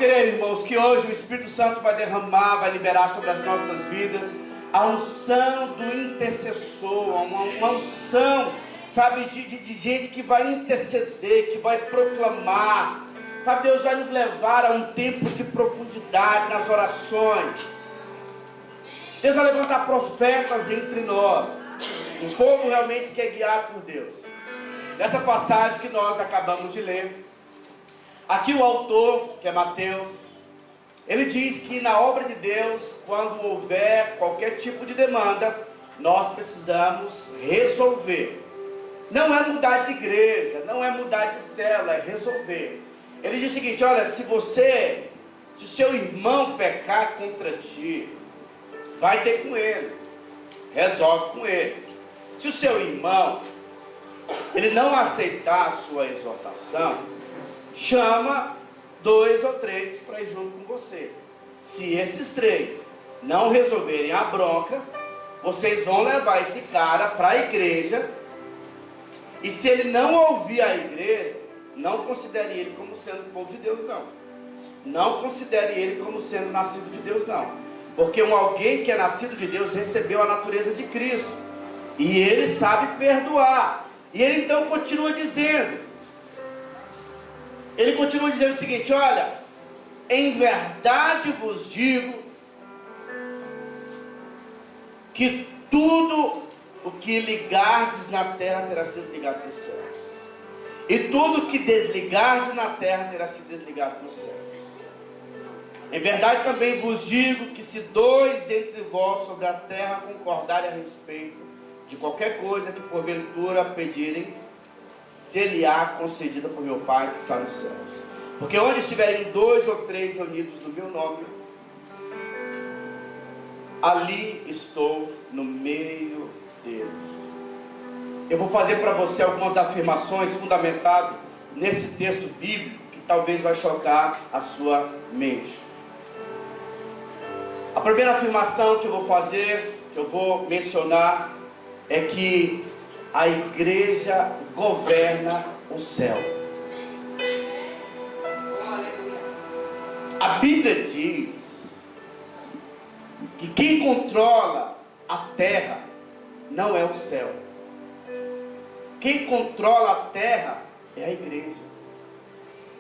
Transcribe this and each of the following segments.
creio, irmãos, que hoje o Espírito Santo vai derramar, vai liberar sobre as nossas vidas a unção do intercessor, uma unção, sabe, de gente que vai interceder, que vai proclamar. Sabe, Deus vai nos levar a um tempo de profundidade nas orações. Deus vai levantar profetas entre nós. Um povo realmente que é guiado por Deus. Nessa passagem que nós acabamos de ler, aqui o autor, que é Mateus, ele diz que na obra de Deus, quando houver qualquer tipo de demanda, nós precisamos resolver. Não é mudar de igreja, não é mudar de célula, é resolver. Ele diz o seguinte: olha, se o seu irmão pecar contra ti, vai ter com ele, resolve com ele. Se o seu irmão, ele não aceitar a sua exortação, chama 2 ou 3 para ir junto com você. Se esses 3 não resolverem a bronca, vocês vão levar esse cara para a igreja. E se ele não ouvir a igreja, não considere ele como sendo povo de Deus, não. Não considere ele como sendo nascido de Deus, não. Porque alguém que é nascido de Deus recebeu a natureza de Cristo. E ele sabe perdoar. E ele então continua dizendo. Ele continua dizendo o seguinte: olha, em verdade vos digo que tudo o que ligardes na terra terá sido ligado nos céus, e tudo o que desligardes na terra terá sido desligado nos céus. Em verdade também vos digo que se 2 dentre vós sobre a terra concordarem a respeito de qualquer coisa que porventura pedirem, ser-lhe-á concedida por meu Pai que está nos céus. Porque onde estiverem 2 ou 3 reunidos no meu nome, ali estou no meio deles. Eu vou fazer para você algumas afirmações fundamentadas nesse texto bíblico que talvez vai chocar a sua mente. A primeira afirmação que eu vou fazer, que eu vou mencionar, é que a igreja governa o céu. A Bíblia diz que quem controla a terra não é o céu. Quem controla a terra é a igreja.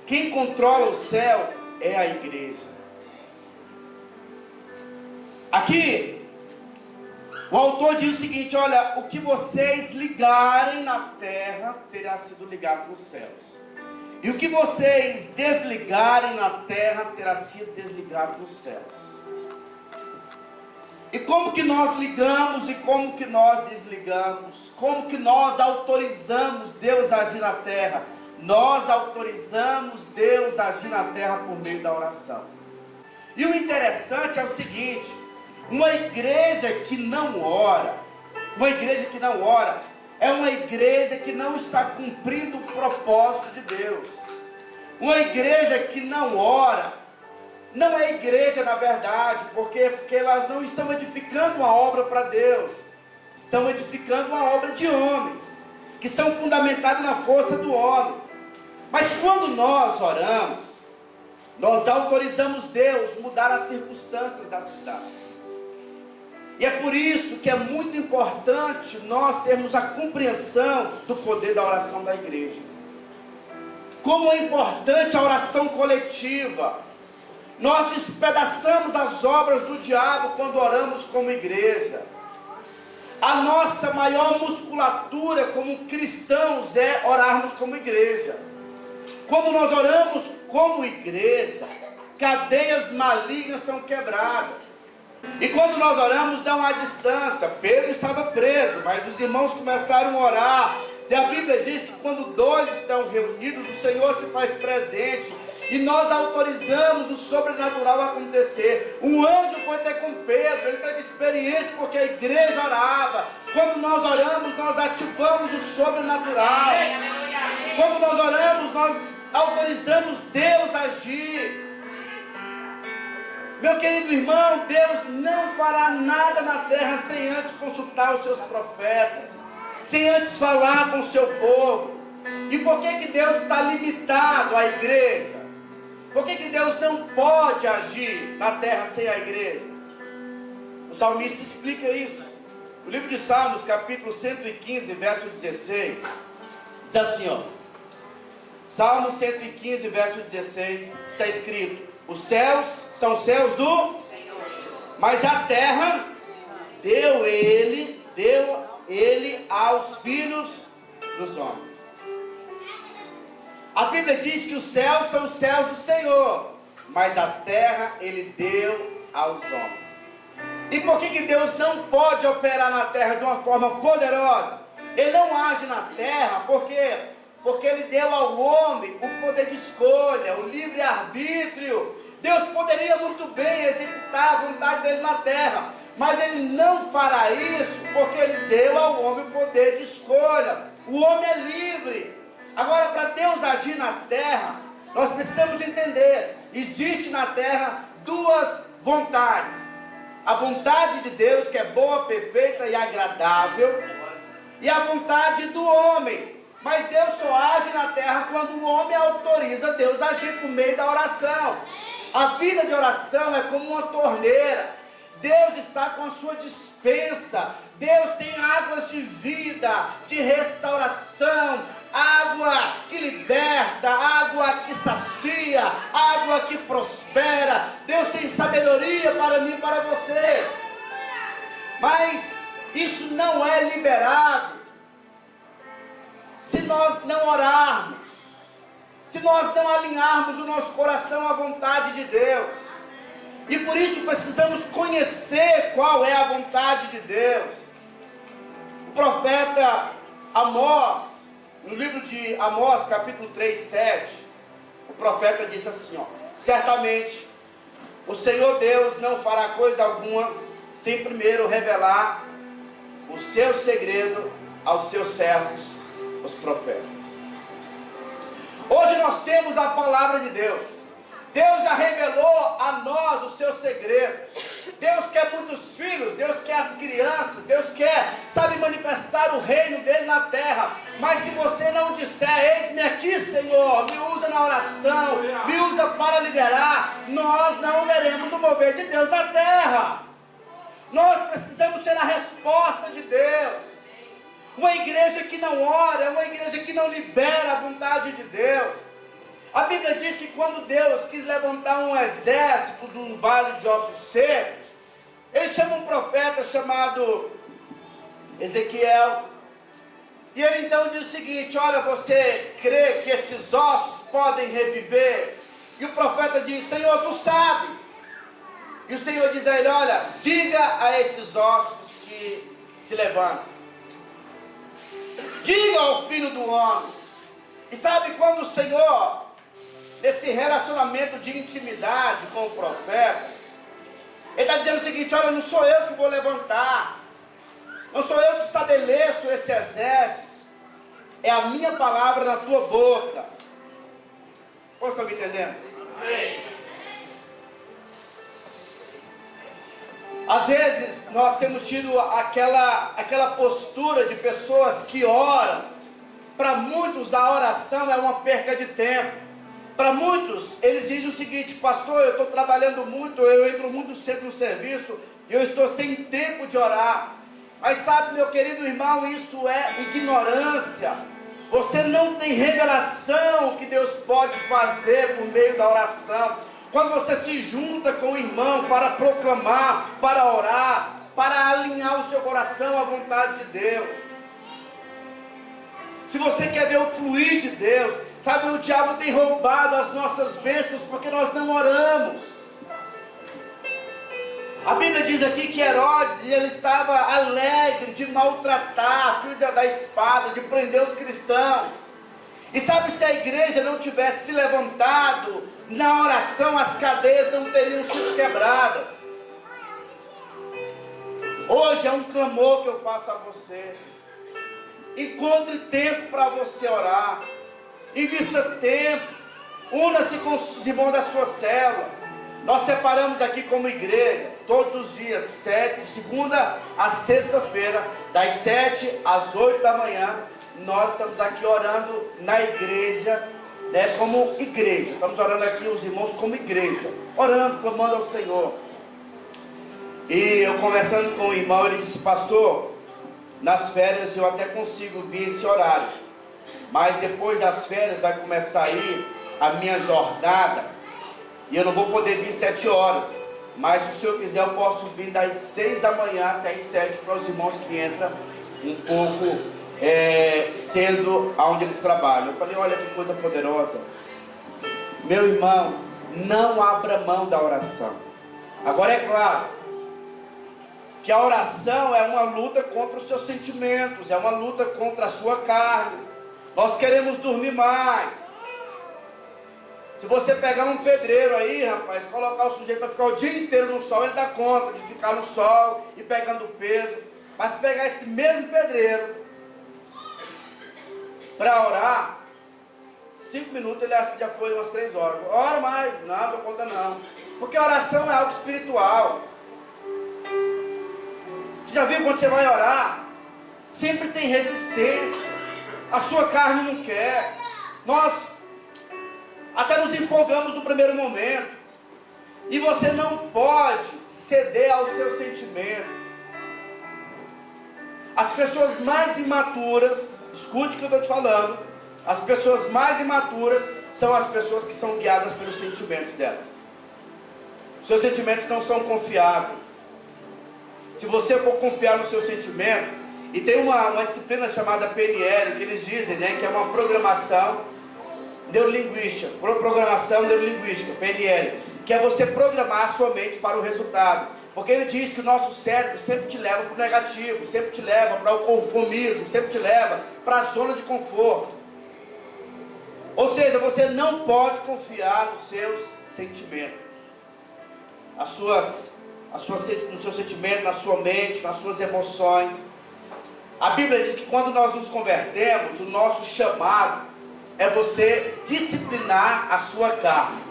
Quem controla o céu é a igreja. Aqui o autor diz o seguinte: olha, o que vocês ligarem na terra terá sido ligado nos céus, e o que vocês desligarem na terra terá sido desligado nos céus. E como que nós ligamos e como que nós desligamos? Como que nós autorizamos Deus a agir na terra? Nós autorizamos Deus a agir na terra por meio da oração. E o interessante é o seguinte: uma igreja que não ora, é uma igreja que não está cumprindo o propósito de Deus. Uma igreja que não ora, não é igreja na verdade, porque elas não estão edificando uma obra para Deus, estão edificando uma obra de homens, que são fundamentados na força do homem. Mas quando nós oramos, nós autorizamos Deus mudar as circunstâncias da cidade. E é por isso que é muito importante nós termos a compreensão do poder da oração da igreja. Como é importante a oração coletiva. Nós despedaçamos as obras do diabo quando oramos como igreja. A nossa maior musculatura como cristãos é orarmos como igreja. Quando nós oramos como igreja, cadeias malignas são quebradas. E quando nós oramos, dá uma distância. Pedro estava preso, mas os irmãos começaram a orar. E a Bíblia diz que quando 2 estão reunidos, o Senhor se faz presente. E nós autorizamos o sobrenatural a acontecer. Um anjo foi ter com Pedro, ele teve experiência porque a igreja orava. Quando nós oramos, nós ativamos o sobrenatural. Quando nós oramos, nós autorizamos Deus a agir. Meu querido irmão, Deus não fará nada na terra sem antes consultar os seus profetas, sem antes falar com o seu povo. E por que Deus está limitado à igreja? Por que Deus não pode agir na terra sem a igreja? O salmista explica isso. O livro de Salmos, capítulo 115, verso 16, diz assim, ó. Salmos 115, verso 16, está escrito: os céus são os céus do Senhor, mas a terra deu ele aos filhos dos homens. A Bíblia diz que os céus são os céus do Senhor, mas a terra ele deu aos homens. E por que Deus não pode operar na terra de uma forma poderosa? Ele não age na terra porque ele deu ao homem o poder de escolha, o livre-arbítrio. Deus poderia muito bem executar a vontade dele na terra, mas ele não fará isso porque ele deu ao homem o poder de escolha. O homem é livre. Agora, para Deus agir na terra, nós precisamos entender: existe na terra duas vontades. A vontade de Deus, que é boa, perfeita e agradável, e a vontade do homem. Mas Deus só age na terra quando o homem autoriza Deus a agir por meio da oração. A vida de oração é como uma torneira. Deus está com a sua dispensa. Deus tem águas de vida, de restauração, água que liberta, água que sacia, água que prospera. Deus tem sabedoria para mim e para você. Mas isso não é liberado se nós não orarmos, se nós não alinharmos o nosso coração à vontade de Deus. E por isso precisamos conhecer qual é a vontade de Deus. O profeta Amós, no livro de Amós, capítulo 3, 7, o profeta diz assim, ó: certamente o Senhor Deus não fará coisa alguma sem primeiro revelar o seu segredo aos seus servos, os profetas. Hoje nós temos a palavra de Deus. Deus já revelou a nós os seus segredos. Deus quer muitos filhos, Deus quer as crianças, Deus quer, sabe, manifestar o reino dele na terra. Mas se você não disser: eis-me aqui, Senhor, me usa na oração, me usa para liderar, nós não veremos o mover de Deus na terra. Nós precisamos ser a resposta de Deus. Uma igreja que não ora é uma igreja que não libera a vontade de Deus. A Bíblia diz que quando Deus quis levantar um exército do vale de ossos secos, ele chama um profeta chamado Ezequiel. E ele então diz o seguinte: olha, você crê que esses ossos podem reviver? E o profeta diz: Senhor, tu sabes. E o Senhor diz a ele: olha, diga a esses ossos que se levantem. Diga ao filho do homem. E sabe quando o Senhor, nesse relacionamento de intimidade com o profeta, ele está dizendo o seguinte: olha, não sou eu que vou levantar, não sou eu que estabeleço esse exército, é a minha palavra na tua boca. Vocês estão me entendendo? Amém. Às vezes nós temos tido aquela postura de pessoas que oram. Para muitos a oração é uma perca de tempo. Para muitos eles dizem o seguinte: pastor, eu estou trabalhando muito, eu entro muito cedo no serviço, e eu estou sem tempo de orar. Mas sabe, meu querido irmão, isso é ignorância. Você não tem revelação que Deus pode fazer por meio da oração. Quando você se junta com o irmão para proclamar, para orar, para alinhar o seu coração à vontade de Deus. Se você quer ver o fluir de Deus, sabe, o diabo tem roubado as nossas bênçãos porque nós não oramos. A Bíblia diz aqui que Herodes, ele estava alegre de maltratar, fio da espada, de prender os cristãos. E sabe, se a igreja não tivesse se levantado na oração, as cadeias não teriam sido quebradas. Hoje é um clamor que eu faço a você: encontre tempo para você orar, invista tempo, una-se com os irmãos da sua célula. Nós separamos aqui como igreja, todos os dias, de segunda a sexta-feira, das 7 às 8 da manhã, nós estamos aqui orando na igreja, né, como igreja. Estamos orando aqui, os irmãos, como igreja, orando, clamando ao Senhor. E eu conversando com o irmão, ele disse: pastor, nas férias eu até consigo vir esse horário, mas depois das férias vai começar aí a minha jornada, e eu não vou poder vir 7 horas, mas se o senhor quiser eu posso vir das 6 da manhã até as 7, para os irmãos que entram um pouco cedo aonde eles trabalham. Eu falei: olha que coisa poderosa. Meu irmão, não abra mão da oração. Agora é claro que a oração é uma luta contra os seus sentimentos, é uma luta contra a sua carne. Nós queremos dormir mais. Se você pegar um pedreiro aí, rapaz, colocar o sujeito para ficar o dia inteiro no sol, ele dá conta de ficar no sol e pegando peso. Mas se pegar esse mesmo pedreiro para orar, 5 minutos ele acha que já foi umas 3 horas. Ora mais, não dou conta não. Porque a oração é algo espiritual. Você já viu quando você vai orar? Sempre tem resistência. A sua carne não quer. Nós até nos empolgamos no primeiro momento. E você não pode ceder aos seus sentimentos. As pessoas mais imaturas, escute o que eu estou te falando, as pessoas mais imaturas são as pessoas que são guiadas pelos sentimentos delas. Seus sentimentos não são confiáveis. Se você for confiar no seu sentimento, e tem uma disciplina chamada PNL, que eles dizem, né, que é uma programação neurolinguística, PNL, que é você programar a sua mente para o resultado. Porque ele diz que o nosso cérebro sempre te leva para o negativo, sempre te leva para o conformismo, sempre te leva para a zona de conforto. Ou seja, você não pode confiar nos seus sentimentos, no seu sentimento, na sua mente, nas suas emoções. A Bíblia diz que quando nós nos convertemos, o nosso chamado é você disciplinar a sua carne.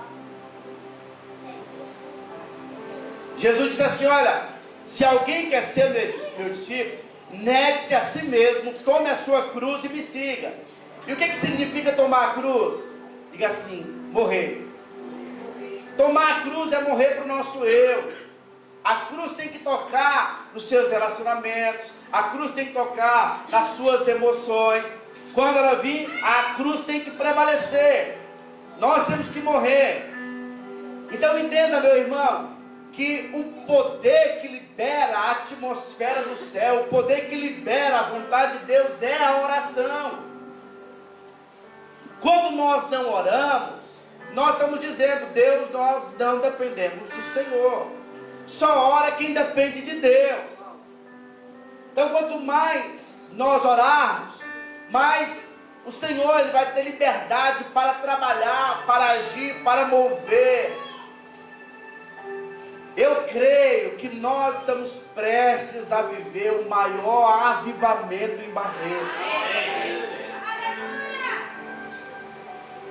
Jesus disse assim: olha, se alguém quer ser meu discípulo, negue-se a si mesmo, tome a sua cruz e me siga. E o que significa tomar a cruz? Diga assim: morrer. Tomar a cruz é morrer para o nosso eu. A cruz tem que tocar nos seus relacionamentos, a cruz tem que tocar nas suas emoções. Quando ela vir, a cruz tem que prevalecer. Nós temos que morrer. Então entenda, meu irmão, que o poder que libera a atmosfera do céu, o poder que libera a vontade de Deus é a oração. Quando nós não oramos, nós estamos dizendo: Deus, nós não dependemos do Senhor. Só ora quem depende de Deus. Então quanto mais nós orarmos, mais o Senhor ele vai ter liberdade para trabalhar, para agir, para mover. Eu creio que nós estamos prestes a viver o maior avivamento em Barreto.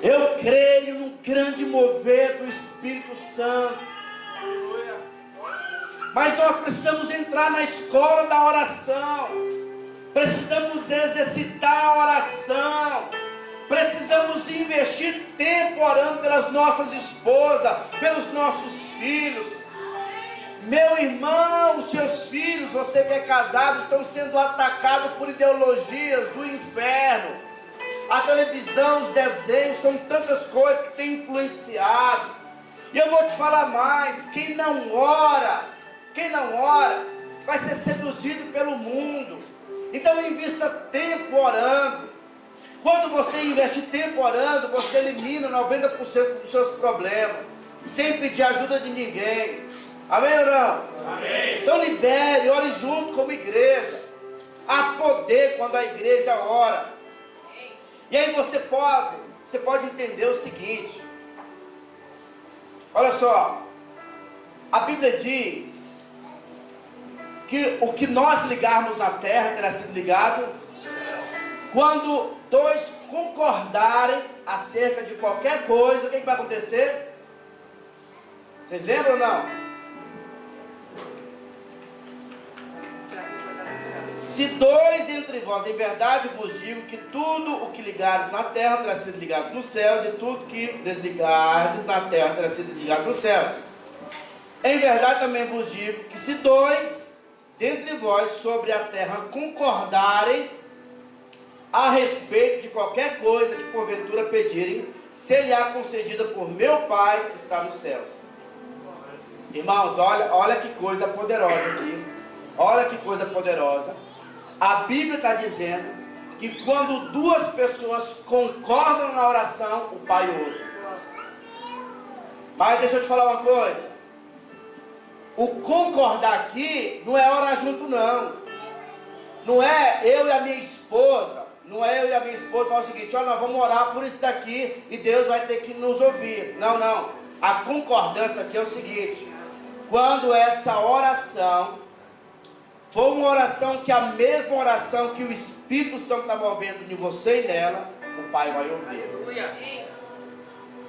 Eu creio num grande mover do Espírito Santo. Mas nós precisamos entrar na escola da oração. Precisamos exercitar a oração. Precisamos investir tempo orando pelas nossas esposas, pelos nossos filhos. Meu irmão, os seus filhos, você que é casado, estão sendo atacados por ideologias do inferno. A televisão, os desenhos, são tantas coisas que têm influenciado. E eu vou te falar mais: quem não ora, vai ser seduzido pelo mundo. Então invista tempo orando. Quando você investe tempo orando, você elimina 90% dos seus problemas, sem pedir ajuda de ninguém. Amém ou não? Amém. Então libere, ore junto como igreja. Há poder quando a igreja ora. E aí você pode entender o seguinte. Olha só, a Bíblia diz que o que nós ligarmos na terra terá sido ligado. Quando 2 concordarem acerca de qualquer coisa, o que vai acontecer? Vocês lembram ou não? Se dois entre vós, em verdade vos digo que tudo o que ligares na terra terá sido ligado nos céus, e tudo que desligares na terra terá sido desligado nos céus. Em verdade também vos digo que se dois dentre vós sobre a terra concordarem a respeito de qualquer coisa que porventura pedirem, ser-lhe-á concedida por meu Pai que está nos céus. Irmãos, olha que coisa poderosa aqui. Olha que coisa poderosa. A Bíblia está dizendo que quando duas pessoas concordam na oração, o Pai ouve. Mas deixa eu te falar uma coisa. O concordar aqui não é orar junto, não. Não é eu e a minha esposa. Não é eu e a minha esposa falar o seguinte: olha, nós vamos orar por isso daqui e Deus vai ter que nos ouvir. Não, não. A concordância aqui é o seguinte: quando essa oração for uma oração que a mesma oração que o Espírito Santo está movendo em você e nela, o Pai vai ouvir.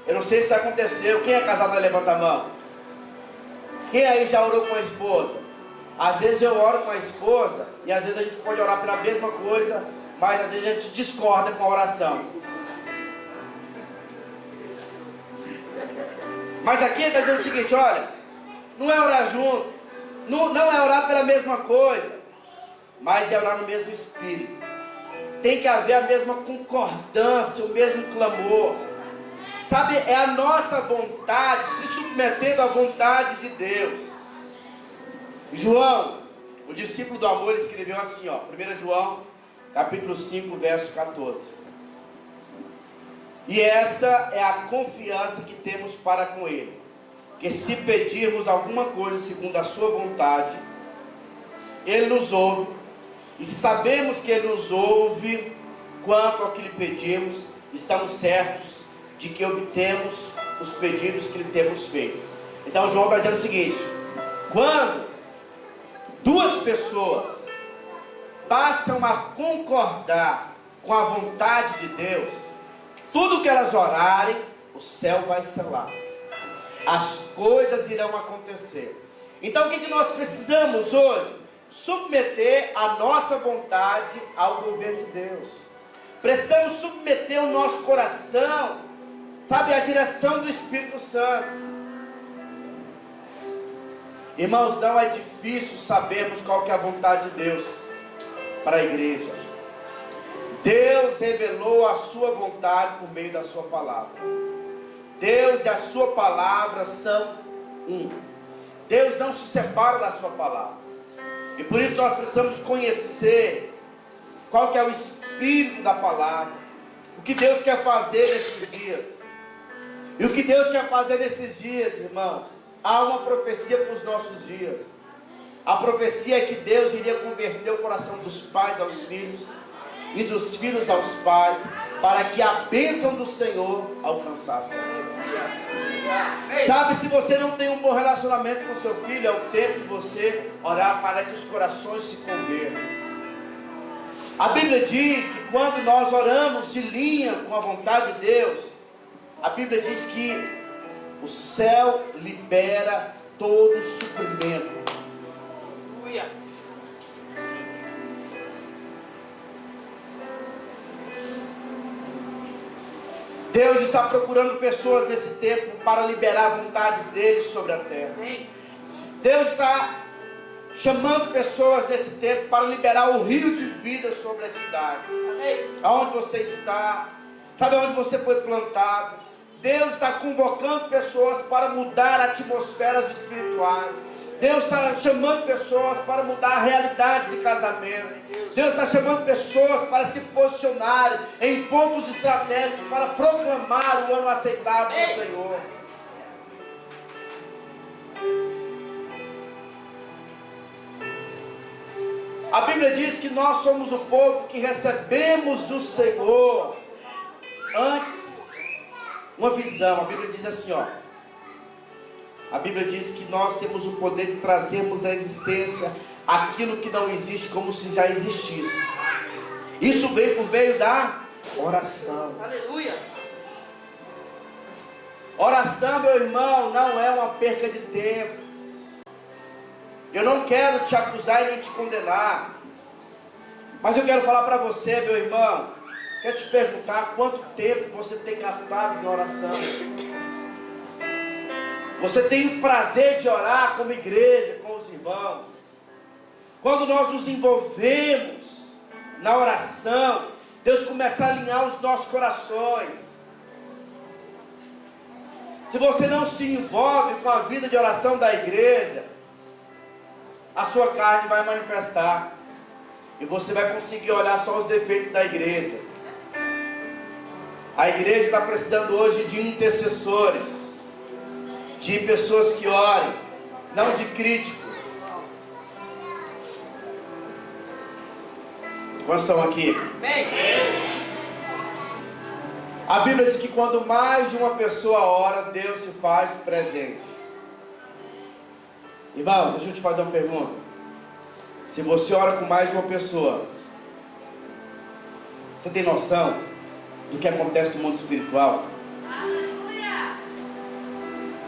Eu não sei se aconteceu. Quem é casado levanta a mão. Quem aí já orou com a esposa? Às vezes eu oro com a esposa e às vezes a gente pode orar pela mesma coisa, mas às vezes a gente discorda com a oração. Mas aqui está dizendo o seguinte: olha, não é orar junto, não é orar pela mesma coisa, mas é orar no mesmo espírito. Tem que haver a mesma concordância, o mesmo clamor. Sabe, é a nossa vontade se submetendo à vontade de Deus. João, o discípulo do amor, ele escreveu assim, ó, 1 João, capítulo 5, verso 14. E essa é a confiança que temos para com Ele, que se pedirmos alguma coisa segundo a sua vontade, Ele nos ouve. E se sabemos que Ele nos ouve quanto ao que lhe pedimos, estamos certos de que obtemos os pedidos que lhe temos feito. Então João está dizendo o seguinte: quando duas pessoas passam a concordar com a vontade de Deus, tudo que elas orarem, o céu vai selar. As coisas irão acontecer. Então o que nós precisamos hoje? Submeter a nossa vontade ao governo de Deus. Precisamos submeter o nosso coração, sabe, à direção do Espírito Santo. Irmãos, não é difícil sabermos qual que é a vontade de Deus para a igreja. Deus revelou a sua vontade por meio da sua palavra. Deus e a sua palavra são um. Deus não se separa da sua palavra. E por isso nós precisamos conhecer qual que é o espírito da palavra. O que Deus quer fazer nesses dias. E o que Deus quer fazer nesses dias, irmãos? Há uma profecia para os nossos dias. A profecia é que Deus iria converter o coração dos pais aos filhos e dos filhos aos pais, para que a bênção do Senhor alcançasse. Sabe, se você não tem um bom relacionamento com seu filho, é o tempo de você orar para que os corações se convertam. A Bíblia diz que quando nós oramos de linha com a vontade de Deus, a Bíblia diz que o céu libera todo o suprimento. Deus está procurando pessoas nesse tempo para liberar a vontade dele sobre a terra. Deus está chamando pessoas nesse tempo para liberar o rio de vida sobre as cidades. Aonde você está, sabe onde você foi plantado. Deus está convocando pessoas para mudar atmosferas espirituais. Deus está chamando pessoas para mudar realidades de casamento. Deus está chamando pessoas para se posicionarem em pontos estratégicos para proclamar o ano aceitável do Senhor. A Bíblia diz que nós somos o povo que recebemos do Senhor antes uma visão. A Bíblia diz assim, ó. A Bíblia diz que nós temos o poder de trazermos à existência aquilo que não existe como se já existisse. Isso vem por meio da oração. Aleluia. Oração, meu irmão, não é uma perca de tempo. Eu não quero te acusar e nem te condenar. Mas eu quero falar para você, meu irmão, quero te perguntar quanto tempo você tem gastado em oração. Você tem o prazer de orar como igreja, com os irmãos. Quando nós nos envolvemos na oração, Deus começa a alinhar os nossos corações. Se você não se envolve com a vida de oração da igreja, a sua carne vai manifestar. E você vai conseguir olhar só os defeitos da igreja. A igreja está precisando hoje de intercessores, de pessoas que orem, não de críticos. Quantos estão aqui? A Bíblia diz que quando mais de uma pessoa ora, Deus se faz presente. Irmão, deixa eu te fazer uma pergunta. Se você ora com mais de uma pessoa, você tem noção do que acontece no mundo espiritual?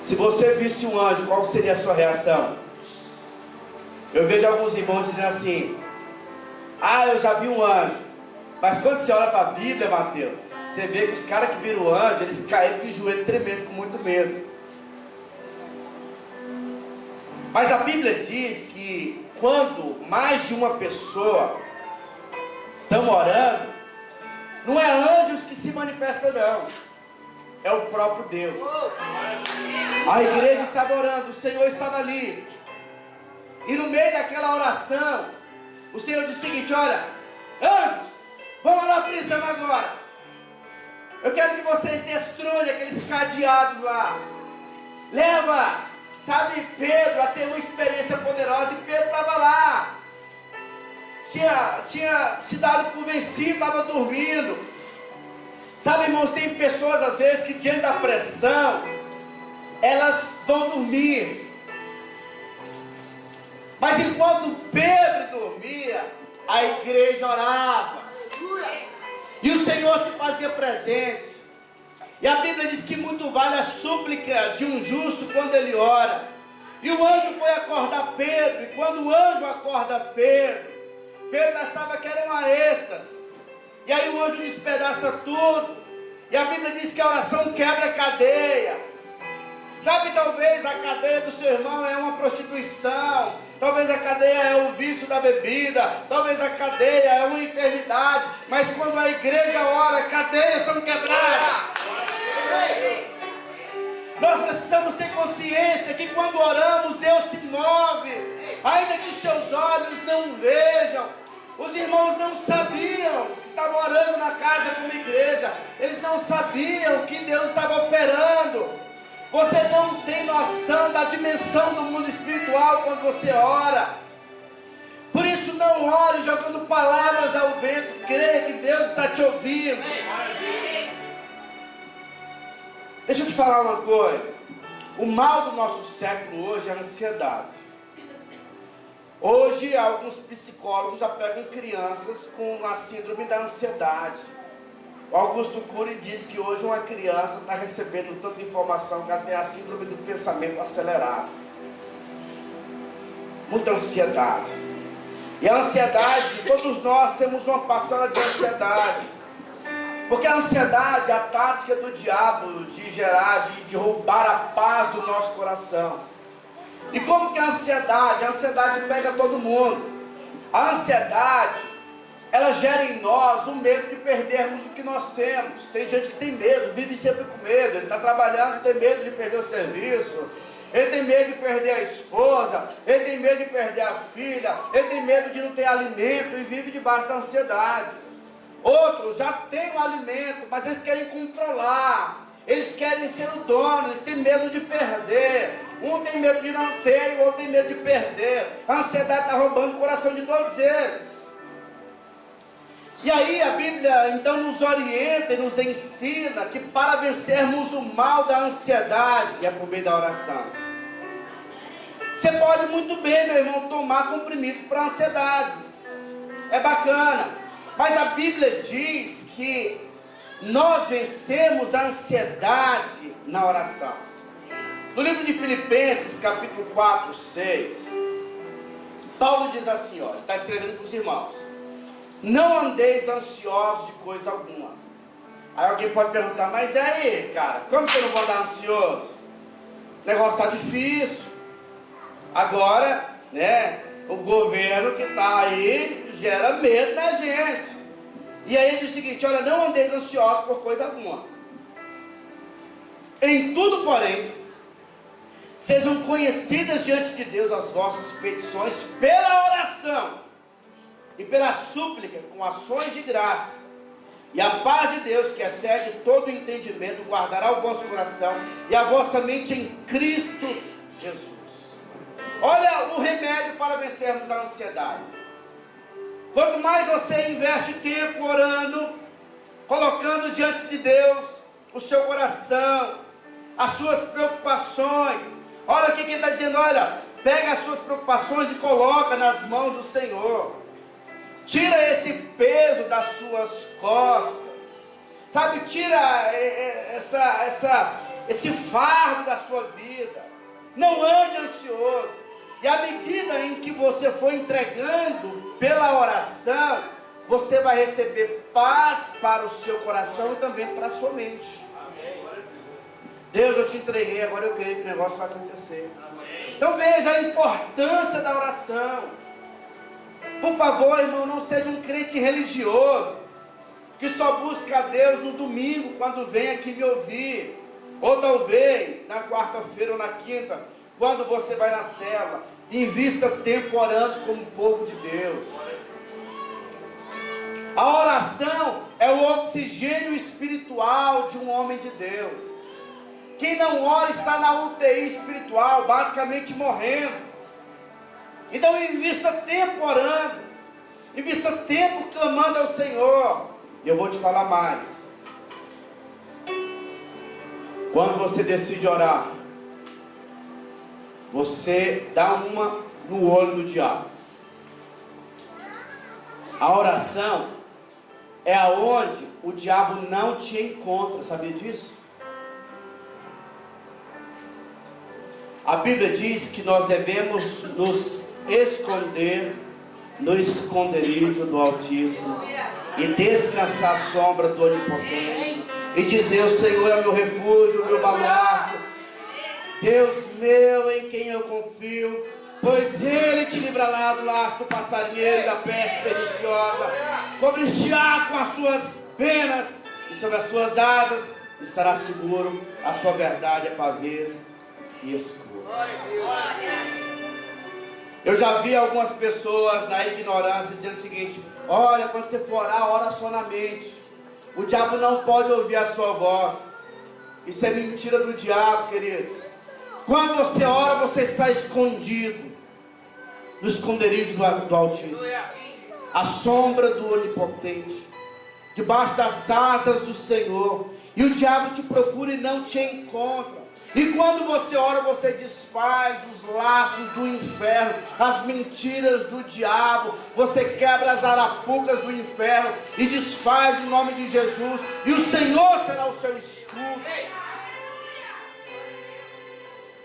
Se você visse um anjo, qual seria a sua reação? Eu vejo alguns irmãos dizendo assim: ah, eu já vi um anjo. Mas quando você olha para a Bíblia, Mateus, você vê que os caras que viram o anjo, eles caíram de joelho tremendo, com muito medo. Mas a Bíblia diz que quando mais de uma pessoa estão orando, não é anjos que se manifestam, não. É o próprio Deus. A igreja estava orando, o Senhor estava ali. E no meio daquela oração, o Senhor disse o seguinte: olha, anjos, vão lá na prisão agora. Eu quero que vocês destruam aqueles cadeados lá. Leva, sabe, Pedro a ter uma experiência poderosa. E Pedro estava lá. Tinha se dado por vencido, estava dormindo. Sabe, irmãos, tem pessoas às vezes que diante da pressão, elas vão dormir. Mas enquanto Pedro dormia, a igreja orava. E o Senhor se fazia presente. E a Bíblia diz que muito vale a súplica de um justo quando ele ora. E o anjo foi acordar Pedro. E quando o anjo acorda Pedro, Pedro achava que era uma êxtase. E aí o anjo despedaça tudo. E a Bíblia diz que a oração quebra cadeias. Sabe, talvez a cadeia do seu irmão é uma prostituição. Talvez a cadeia é o vício da bebida. Talvez a cadeia é uma enfermidade. Mas quando a igreja ora, cadeias são quebradas. Nós precisamos ter consciência que quando oramos, Deus se move. Ainda que os seus olhos não vejam. Os irmãos não sabiam que estavam orando na casa como igreja. Eles não sabiam que Deus estava operando. Você não tem noção da dimensão do mundo espiritual quando você ora. Por isso não ore jogando palavras ao vento. Creia que Deus está te ouvindo. Deixa eu te falar uma coisa. O mal do nosso século hoje é a ansiedade. Hoje alguns psicólogos já pegam crianças com a síndrome da ansiedade. O Augusto Cury diz que hoje uma criança está recebendo tanta informação que ela tem a síndrome do pensamento acelerado. Muita ansiedade. E a ansiedade, todos nós temos uma parcela de ansiedade. Porque a ansiedade é a tática do diabo de gerar, de roubar a paz do nosso coração. E como que a ansiedade pega todo mundo. A ansiedade, ela gera em nós o medo de perdermos o que nós temos. Tem gente que tem medo, vive sempre com medo. Ele está trabalhando e tem medo de perder o serviço. Ele tem medo de perder a esposa. Ele tem medo de perder a filha. Ele tem medo de não ter alimento e vive debaixo da ansiedade. Outros já têm o alimento, mas eles querem controlar. Eles querem ser o dono, eles têm medo de perder. Um tem medo de não ter, o outro tem medo de perder. A ansiedade está roubando o coração de todos eles. E aí a Bíblia então nos orienta e nos ensina que para vencermos o mal da ansiedade é por meio da oração. Você pode muito bem, meu irmão, tomar comprimido para a ansiedade. É bacana. Mas a Bíblia diz que nós vencemos a ansiedade na oração. No livro de Filipenses, capítulo 4, 6, Paulo diz assim, ó, ele está escrevendo para os irmãos: Não andeis ansiosos de coisa alguma. Aí alguém pode perguntar, mas aí, cara, como que eu não vou andar ansioso? O negócio está difícil. Agora, né, o governo que está aí gera medo na gente. E aí ele diz o seguinte, olha, não andeis ansiosos por coisa alguma. Em tudo, porém, sejam conhecidas diante de Deus as vossas petições pela oração e pela súplica, com ações de graça. E a paz de Deus, que excede todo o entendimento, guardará o vosso coração e a vossa mente em Cristo Jesus. Olha o remédio para vencermos a ansiedade. Quanto mais você investe tempo orando, colocando diante de Deus o seu coração, as suas preocupações. Olha o que ele está dizendo, olha, pega as suas preocupações e coloca nas mãos do Senhor. Tira esse peso das suas costas, sabe, tira esse fardo da sua vida. Não ande ansioso. E à medida em que você for entregando pela oração, você vai receber paz para o seu coração e também para a sua mente. Deus, eu te entreguei, agora eu creio que o negócio vai acontecer. Então veja a importância da oração. Por favor, irmão, não seja um crente religioso, que só busca a Deus no domingo, quando vem aqui me ouvir. Ou talvez, na quarta-feira ou na quinta, quando você vai na célula. Invista tempo orando como povo de Deus. A oração é o oxigênio espiritual de um homem de Deus. Quem não ora está na UTI espiritual, basicamente morrendo. Então invista tempo orando, invista tempo clamando ao Senhor. E eu vou te falar mais. Quando você decide orar, você dá uma no olho do diabo. A oração é aonde o diabo não te encontra, sabia disso? A Bíblia diz que nós devemos nos esconder no esconderijo do Altíssimo e descansar à sombra do Onipotente e dizer: o Senhor é meu refúgio, meu baluarte, Deus meu em quem eu confio, pois Ele te livrará do laço do passarinheiro e da peste perniciosa, cobrir-te-á com as suas penas e sobre as suas asas estará seguro. A sua verdade é pavês e escuro. Eu já vi algumas pessoas na ignorância dizendo o seguinte: olha, quando você for orar, ora só na mente, o diabo não pode ouvir a sua voz. Isso é mentira do diabo, queridos. Quando você ora, você está escondido no esconderijo do Altíssimo, à sombra do Onipotente, debaixo das asas do Senhor, e o diabo te procura e não te encontra. E quando você ora, você desfaz os laços do inferno, as mentiras do diabo, você quebra as arapucas do inferno e desfaz em nome de Jesus, e o Senhor será o seu escudo.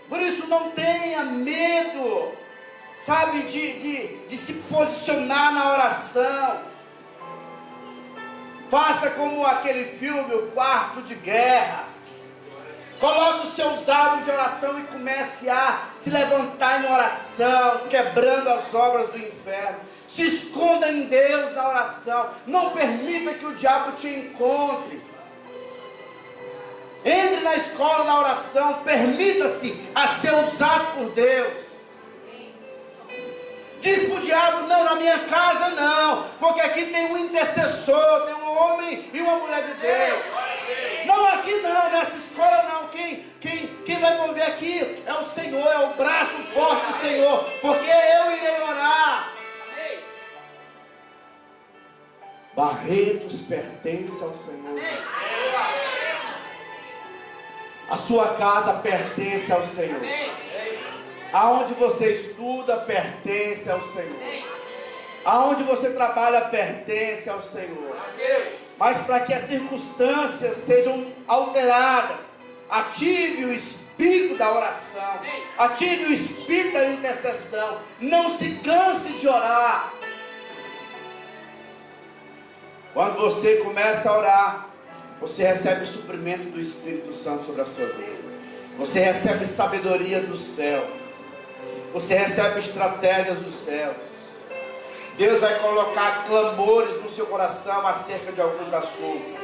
Por isso não tenha medo, sabe, de se posicionar na oração. Faça como aquele filme, O Quarto de Guerra. Coloque os seus hábitos de oração e comece a se levantar em oração, quebrando as obras do inferno. Se esconda em Deus na oração. Não permita que o diabo te encontre. Entre na escola da oração. Permita-se a ser usado por Deus. Diz para o diabo: não, na minha casa não, porque aqui tem um intercessor, tem um homem e uma mulher de Deus. Não, aqui não, nessa escola não. Quem vai mover aqui é o Senhor, é o braço forte do Senhor, porque eu irei orar. Barretos pertence ao Senhor. A sua casa pertence ao Senhor. Aonde você estuda pertence ao Senhor. Aonde você trabalha pertence ao Senhor. Mas para que as circunstâncias sejam alteradas, ative o espírito da oração, ative o espírito da intercessão. Não se canse de orar. Quando você começa a orar, você recebe o suprimento do Espírito Santo sobre a sua vida. Você recebe sabedoria do céu. Você recebe estratégias dos céus. Deus vai colocar clamores no seu coração acerca de alguns assuntos.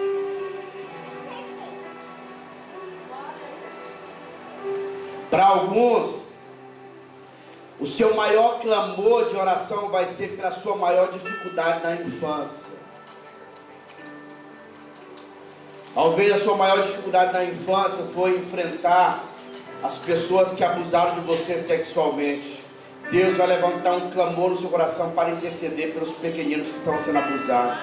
Para alguns, o seu maior clamor de oração vai ser pela sua maior dificuldade na infância. Talvez a sua maior dificuldade na infância foi enfrentar as pessoas que abusaram de você sexualmente. Deus vai levantar um clamor no seu coração para interceder pelos pequeninos que estão sendo abusados.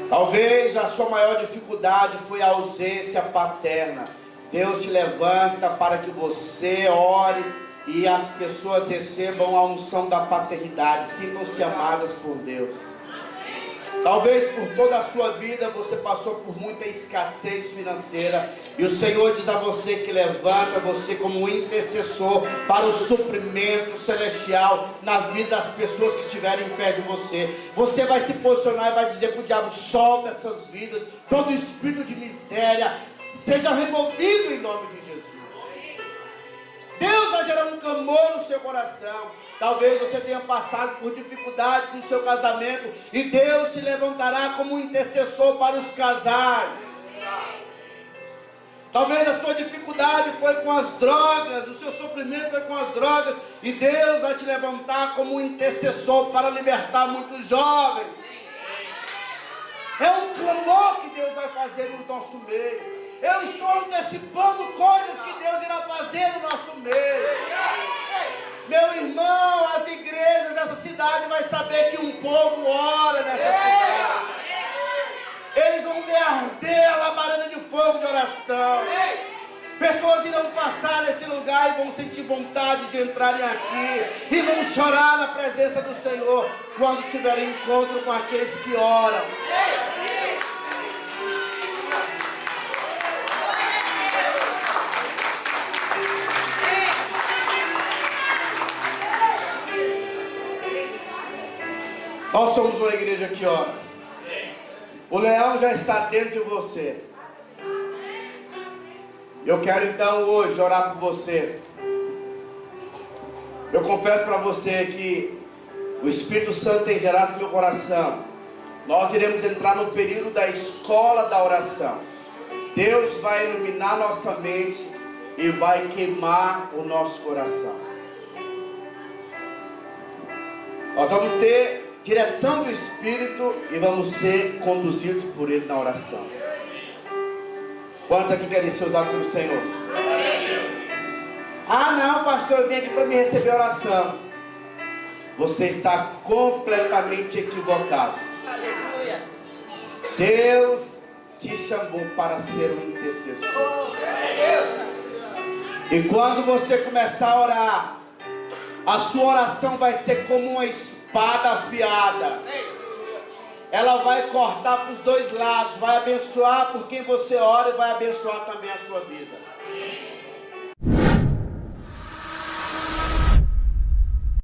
Talvez a sua maior dificuldade foi a ausência paterna. Deus te levanta para que você ore e as pessoas recebam a unção da paternidade, sintam-se amadas por Deus. Talvez por toda a sua vida você passou por muita escassez financeira e o Senhor diz a você que levanta você como um intercessor para o suprimento celestial na vida das pessoas que estiverem perto de você. Você vai se posicionar e vai dizer para o diabo: solta essas vidas, todo espírito de miséria seja removido em nome de Jesus. Deus vai gerar um clamor no seu coração. Talvez você tenha passado por dificuldades no seu casamento e Deus te levantará como um intercessor para os casais. Talvez a sua dificuldade foi com as drogas, o seu sofrimento foi com as drogas e Deus vai te levantar como um intercessor para libertar muitos jovens. É um clamor que Deus vai fazer no nosso meio. Eu estou antecipando coisas que Deus irá fazer no nosso meio. Meu irmão, as igrejas dessa cidade vai saber que um povo ora nessa cidade. Eles vão ver arder a labareda de fogo de oração. Pessoas irão passar nesse lugar e vão sentir vontade de entrarem aqui e vão chorar na presença do Senhor quando tiverem encontro com aqueles que oram. Nós somos uma igreja que ora. O leão já está dentro de você. Eu quero então hoje orar por você. Eu confesso para você que o Espírito Santo tem gerado no meu coração. Nós iremos entrar no período da escola da oração. Deus vai iluminar nossa mente e vai queimar o nosso coração. Nós vamos ter direção do Espírito e vamos ser conduzidos por Ele na oração. Quantos aqui querem ser usados pelo Senhor? Ah não, pastor, eu vim aqui para me receber oração. Você está completamente equivocado. Deus te chamou para ser um intercessor. E quando você começar a orar, a sua oração vai ser como uma espada afiada. Ela vai cortar para os dois lados, vai abençoar por quem você ora e vai abençoar também a sua vida.